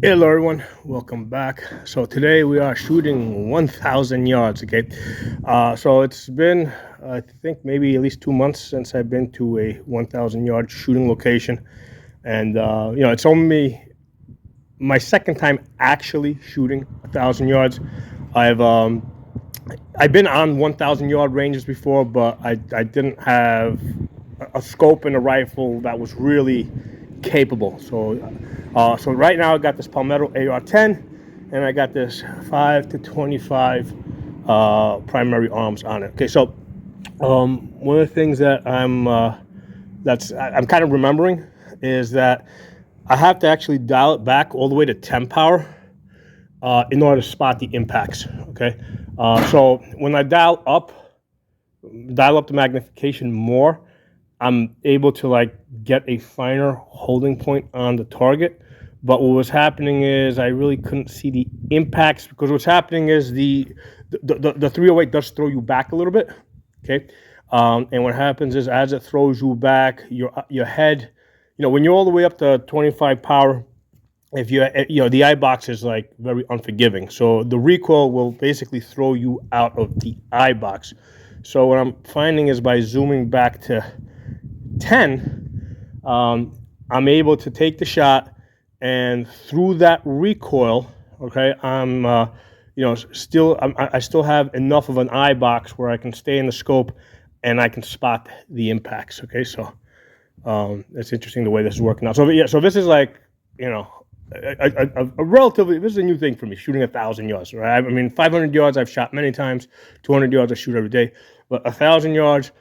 Hello everyone, welcome back. So today we are shooting 1,000 yards. Okay, so it's been I think maybe at least 2 months since I've been to a 1,000 yard shooting location, and it's only my second time actually shooting 1,000 yards. I've um, I've been on 1,000 yard ranges before, but I didn't have a scope and a rifle that was really capable. So right now I got this Palmetto AR-10, and I got this 5 to 25 primary arms on it. Okay, so one of the things that I'm kind of remembering is that I have to actually dial it back all the way to 10 power in order to spot the impacts. Okay, so when I dial up the magnification more, I'm able to like get a finer holding point on the target. But what was happening is I really couldn't see the impacts, because what's happening is the 308 does throw you back a little bit. Okay, and what happens is as it throws you back, your head, when you're all the way up to 25 power, if the eye box is like very unforgiving, so the recoil will basically throw you out of the eye box. So what I'm finding is by zooming back to 10, I'm able to take the shot, and through that recoil, okay, I still have enough of an eye box where I can stay in the scope and I can spot the impacts. Okay, so it's interesting the way this is working out. So yeah, so this is like, a relatively, this is a new thing for me, shooting 1,000 yards. Right? I mean, 500 yards I've shot many times, 200 yards I shoot every day, but 1,000 yards,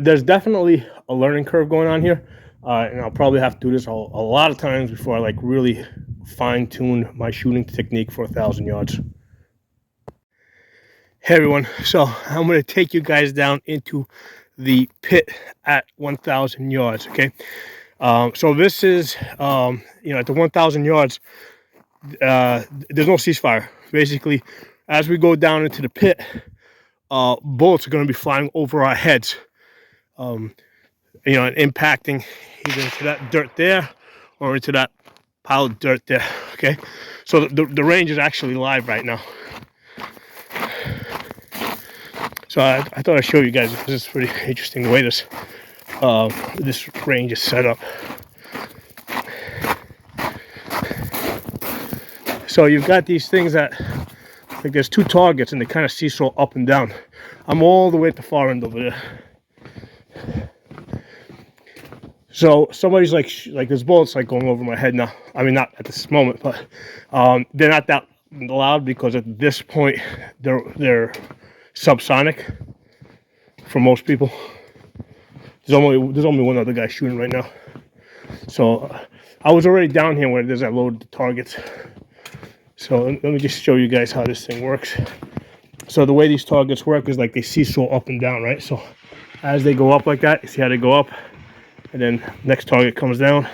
there's definitely a learning curve going on here, and I'll probably have to do this a lot of times before I like really fine tune my shooting technique for 1,000 yards. Hey everyone, so I'm going to take you guys down into the pit at 1,000 yards. Okay, so this is at the 1,000 yards, there's no ceasefire. Basically, as we go down into the pit, bullets are going to be flying over our heads, and impacting either into that dirt there or into that pile of dirt there. Okay, so the range is actually live right now. So I thought I'd show you guys, because it's pretty interesting the way this range is set up. So you've got these things that, like, there's two targets and they kind of seesaw up and down. I'm all the way at the far end over there. So somebody's like there's bullets like going over my head now. I mean, not at this moment, but they're not that loud, because at this point they're subsonic for most people. There's only one other guy shooting right now. So I was already down here where there's that load of targets. So let me just show you guys how this thing works. So the way these targets work is like they seesaw up and down, right? So as they go up like that, you see how they go up, and then next target comes down.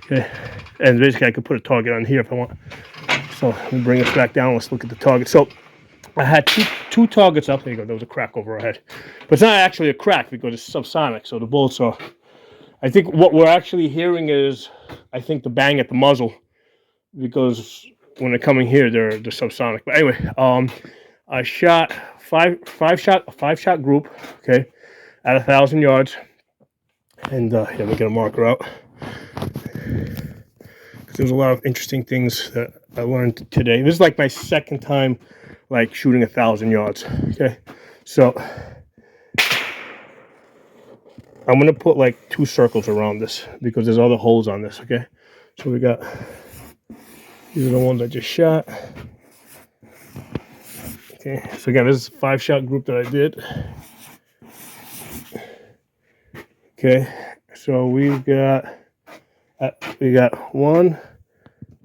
Okay, and basically I could put a target on here if I want. So let me bring this back down. Let's look at the target. So I had two targets up. There you go. There was a crack over our head, but it's not actually a crack because it's subsonic. So the bullets are. I think what we're actually hearing is, I think, the bang at the muzzle, because when they're coming here, they're subsonic. But anyway, I shot five shot group. Okay, at 1,000 yards, and let me get a marker out. There's a lot of interesting things that I learned today. This is like my second time like shooting 1,000 yards. Okay, so I'm gonna put like 2 circles around this because there's other holes on this. Okay, so we got, these are the ones I just shot. Okay, so again, this is a 5-shot group that I did. Okay, so we got 1,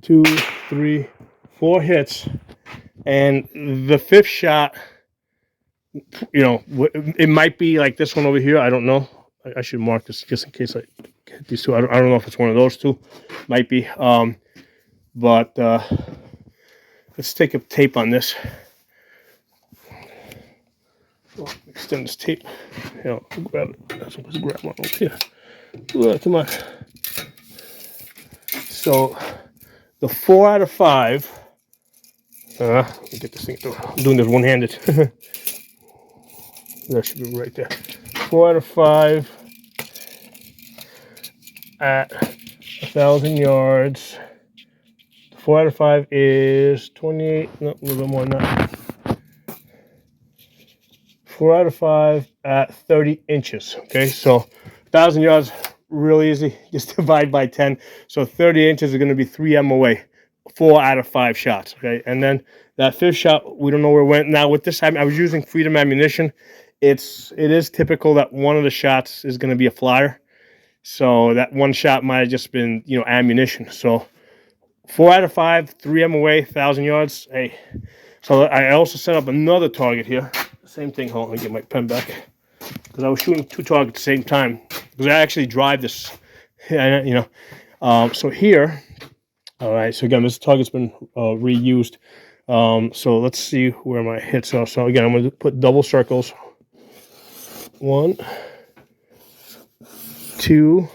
2, 3, 4 hits, and the 5th shot, it might be like this one over here. I don't know. I should mark this just in case I get these two. I don't know if it's one of those two. Might be. But let's take a tape on this. Extend this tape. Grab it. Let's grab one over here. Come on. So the 4 out of 5. Let me get this thing through. I'm doing this one-handed. That should be right there. 4 out of 5 at 1,000 yards. 4 out of 5 is 28. No, a little bit more than that. 4 out of 5 at 30 inches. Okay, so 1,000 yards, real easy. Just divide by 10. So 30 inches is going to be 3 MOA. 4 out of 5 shots. Okay, and then that 5th shot, we don't know where it went. Now with this, I was using Freedom ammunition. It is typical that one of the shots is going to be a flyer. So that one shot might have just been, you know, ammunition. So 4 out of 5, 3 MOA, 1,000 yards. Hey, so I also set up another target here. Same thing. Hold on, let me get my pen back, because I was shooting 2 targets at the same time. Because I actually drive this, you know. So here, all right. So again, this target's been reused. So let's see where my hits are. So again, I'm going to put double circles. 1, 2,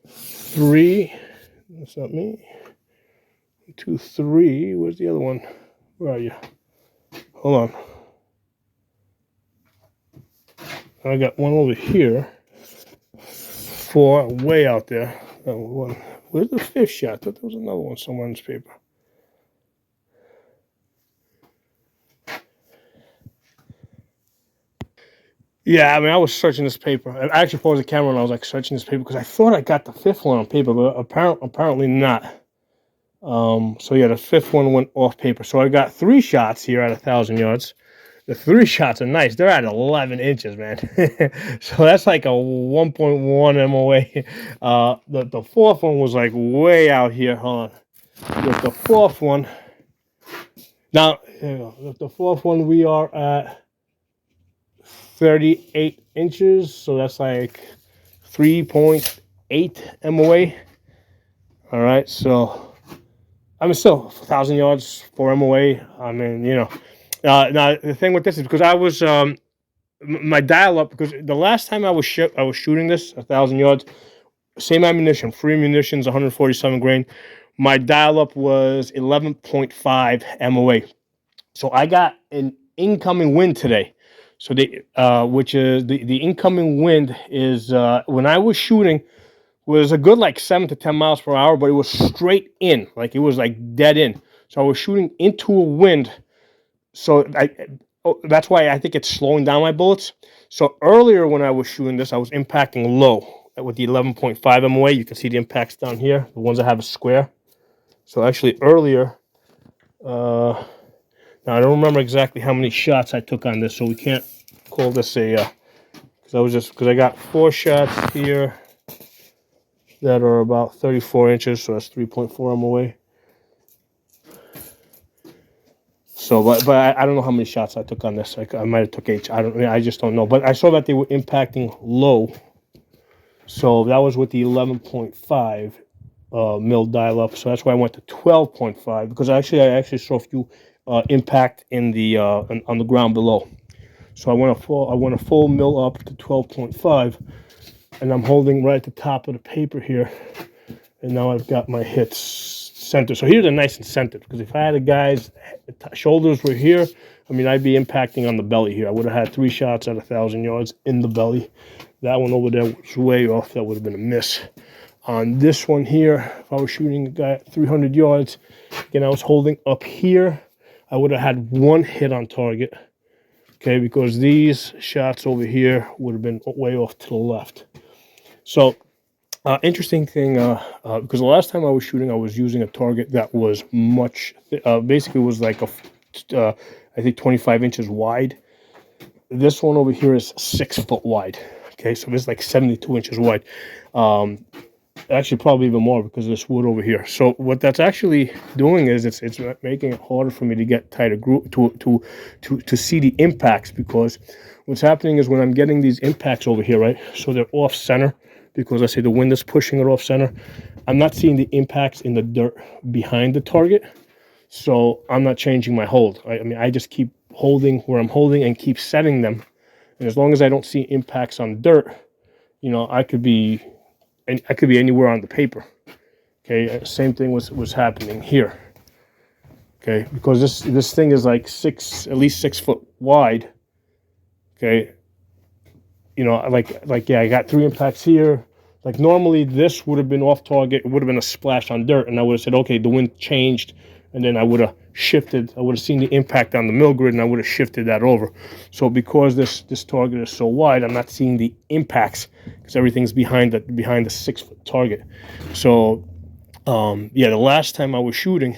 3. That's not me. 2, 3. Where's the other one? Where are you? Hold on. I got one over here. 4 way out there. Oh, one. Where's the 5th shot? I thought there was another one somewhere on this paper. Yeah, I mean, I was searching this paper. I actually paused the camera and I was like searching this paper because I thought I got the 5th one on paper, but apparently not. So yeah, the 5th one went off paper. So I got 3 shots here at 1,000 yards. The 3 shots are nice. They're at 11 inches, man. So that's like a 1.1 MOA. The 4th one was like way out here. Hold on. With the 4th one. Now, here we go. With the 4th one, we are at 38 inches. So that's like 3.8 MOA. All right. So, I mean, still 1,000 yards, 4 MOA. I mean, you know. Now the thing with this is because I was my dial up, because the last time I was shooting this 1,000 yards, same ammunition, free munitions, 147 grain. My dial up was 11.5 MOA. So I got an incoming wind today. So which is the incoming wind is when I was shooting was a good like 7 to 10 miles per hour, but it was straight in, like it was like dead in. So I was shooting into a wind. So that's why I think it's slowing down my bullets. So earlier when I was shooting this, I was impacting low with the 11.5 MOA. You can see the impacts down here, the ones that have a square. So actually earlier, now I don't remember exactly how many shots I took on this, so we can't call this a, because I got 4 shots here that are about 34 inches, so that's 3.4 MOA. So, but I don't know how many shots I took on this. I might have took 8. I just don't know. But I saw that they were impacting low. So that was with the 11.5 mil dial up. So that's why I went to 12.5, because I actually saw a few impact in the on the ground below. So I went a full mil up to 12.5, and I'm holding right at the top of the paper here. And now I've got my hits centered. So here they're nice and centered, because if I had a guy's shoulders were here, I mean, I'd be impacting on the belly here. I would have had 3 shots at 1,000 yards in the belly. That one over there was way off. That would have been a miss. On this one here, if I was shooting a guy at 300 yards, again, I was holding up here, I would have had 1 hit on target. Okay, because these shots over here would have been way off to the left. So, interesting thing, because the last time I was shooting, I was using a target that was much, basically was like I think 25 inches wide. This one over here is 6 foot wide. Okay, so it's like 72 inches wide. Actually, probably even more because of this wood over here. So what that's actually doing is it's making it harder for me to get tighter group to see the impacts, because what's happening is when I'm getting these impacts over here, right? So they're off center, because I say the wind is pushing it off center. I'm not seeing the impacts in the dirt behind the target, so I'm not changing my hold. I mean, I just keep holding where I'm holding and keep setting them. And as long as I don't see impacts on dirt, you know, I could be anywhere on the paper. Okay, same thing was happening here. Okay, because this thing is like at least 6 foot wide. Okay, you know, like yeah, I got 3 impacts here. Like normally this would have been off target. It would have been a splash on dirt, and I would have said, okay, the wind changed, and then I would have shifted. I would have seen the impact on the mill grid, and I would have shifted that over. So because this target is so wide, I'm not seeing the impacts because everything's behind the 6 foot target. So yeah, the last time I was shooting,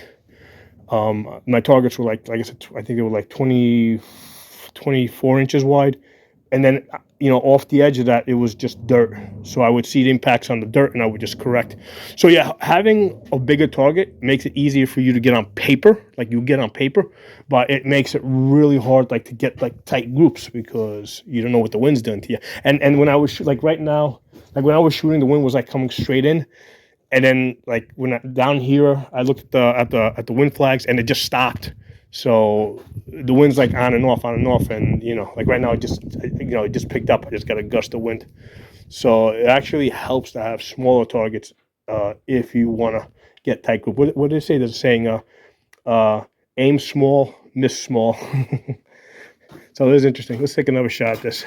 my targets were like I said, I think they were like 24 inches wide, and then you know, off the edge of that, it was just dirt. So I would see the impacts on the dirt, and I would just correct. So yeah, having a bigger target makes it easier for you to get on paper, like you get on paper, but it makes it really hard, like to get like tight groups because you don't know what the wind's doing to you. And when I was like right now, like when I was shooting, the wind was like coming straight in. And then, like down here, I looked at the wind flags, and it just stopped. So the wind's like on and off, and you know, like right now, it just picked up. I just got a gust of wind. So it actually helps to have smaller targets if you want to get tight group. What do they say? There's a saying, aim small, miss small. So it is interesting. Let's take another shot at this.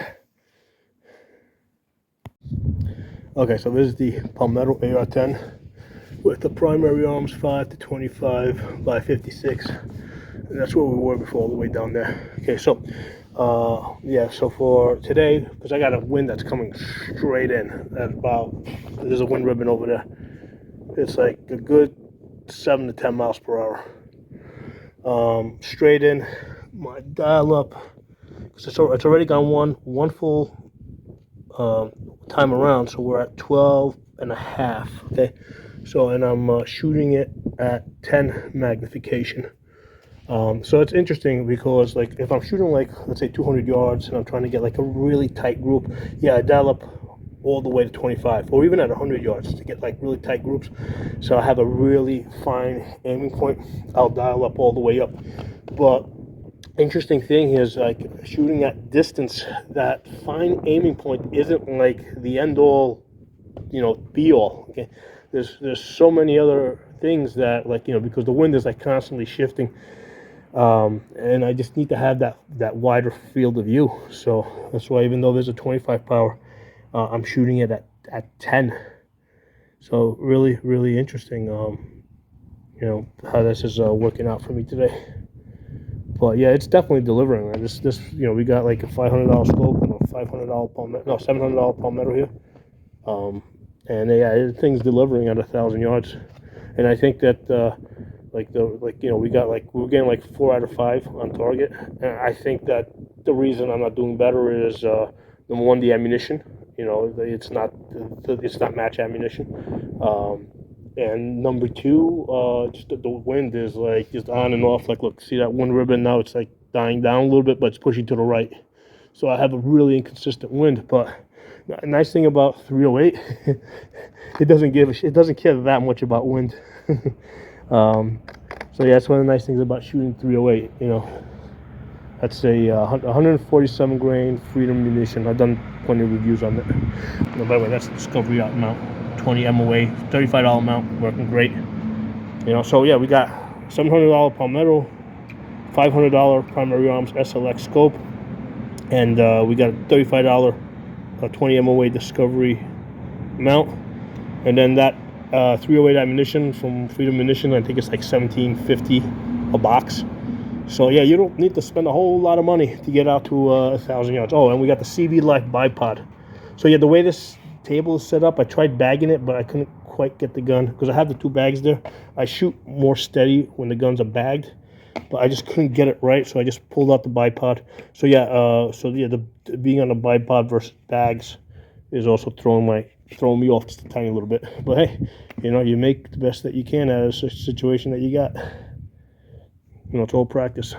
Okay, so this is the Palmetto AR-10 with the primary arms 5 to 25 by 56. And that's where we were before, all the way down there. Okay, so yeah, so for today, because I got a wind that's coming straight in at there's a wind ribbon over there. It's like a good 7 to 10 miles per hour. Straight in, my dial up, because it's already gone one full time around, so we're at 12 and a half. Okay, so and I'm shooting it at 10 magnification. So it's interesting because like if I'm shooting like let's say 200 yards and I'm trying to get like a really tight group, yeah, I dial up all the way to 25 or even at 100 yards to get like really tight groups. So I have a really fine aiming point. I'll dial up all the way up. But interesting thing is like shooting at distance, that fine aiming point isn't like the end all, you know, be all. Okay, there's so many other things that like, you know, because the wind is like constantly shifting, and I just need to have that wider field of view. So that's why even though there's a 25 power, I'm shooting it at 10. So really interesting, you know, how this is working out for me today. But yeah, it's definitely delivering. This you know, we got like a $500 scope and a $500 Palmetto, no, $700 Palmetto here. And yeah, the thing's delivering at 1,000 yards. And I think that you know, we're getting like 4 out of 5 on target. And I think that the reason I'm not doing better is number one, the ammunition. You know, it's not match ammunition. And number two, just the wind is like just on and off. Like, look, see that wind ribbon now? It's like dying down a little bit, but it's pushing to the right. So I have a really inconsistent wind. But a nice thing about 308, it doesn't care that much about wind. So yeah, that's one of the nice things about shooting 308. You know, that's a 147 grain Freedom munition. I've done plenty of reviews on that. No, by the way, that's the Discovery Out mount, 20 MOA, $35 mount, working great. You know, so yeah, we got $700 Palmetto, $500 primary arms SLX scope, and we got a $35 20 MOA Discovery mount, and then that 308 ammunition from Freedom Munition. I think it's like $17.50 a box. So yeah, you don't need to spend a whole lot of money to get out to 1,000 yards. Oh, and we got the CB Life bipod. So yeah, the way this table is set up, I tried bagging it, but I couldn't quite get the gun because I have the 2 bags there. I shoot more steady when the guns are bagged, but I just couldn't get it right, so I just pulled out the bipod. So yeah, the being on a bipod versus bags is also throwing me off just a tiny little bit. But hey, you know, you make the best that you can out of a situation that you got. You know, it's all practice.